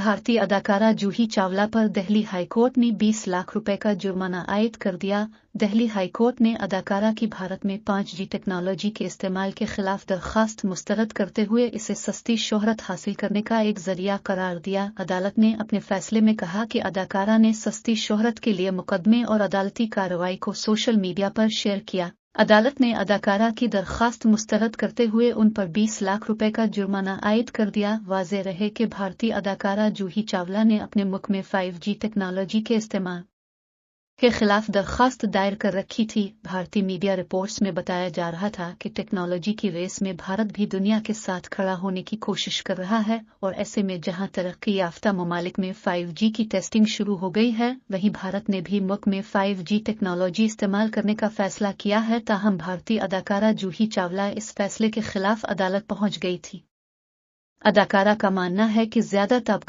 भारतीय अदाकारा जूही चावला पर दिल्ली हाईकोर्ट ने 20 लाख रुपए का जुर्माना आयद कर दिया। दिल्ली हाईकोर्ट ने अदाकारा की भारत में 5G टेक्नोलॉजी के इस्तेमाल के खिलाफ दरखास्त मुस्तरद करते हुए इसे सस्ती शोहरत हासिल करने का एक जरिया करार दिया। अदालत ने अपने फैसले में कहा कि अदाकारा ने सस्ती शोहरत के लिए मुकदमे और अदालती कार्रवाई को सोशल मीडिया पर शेयर किया। अदालत ने अदाकारा की दरखास्त मुस्तरद करते हुए उन पर 20 लाख रुपए का जुर्माना आयद कर दिया। वाज़ेह रहे कि भारतीय अदाकारा जूही चावला ने अपने मुल्क में 5G टेक्नोलॉजी के इस्तेमाल के खिलाफ दरखास्त दायर कर रखी थी। भारतीय मीडिया रिपोर्ट्स में बताया जा रहा था कि टेक्नोलॉजी की रेस में भारत भी दुनिया के साथ खड़ा होने की कोशिश कर रहा है और ऐसे में जहां तरक्की याफ्ता ममालिक में 5G की टेस्टिंग शुरू हो गई है, वहीं भारत ने भी मुल्क में 5G टेक्नोलॉजी इस्तेमाल करने का फैसला किया है। ताहम भारतीय अदाकारा जूही चावला इस फैसले के खिलाफ अदालत पहुंच गई थी। अदाकारा का मानना है कि ज्यादा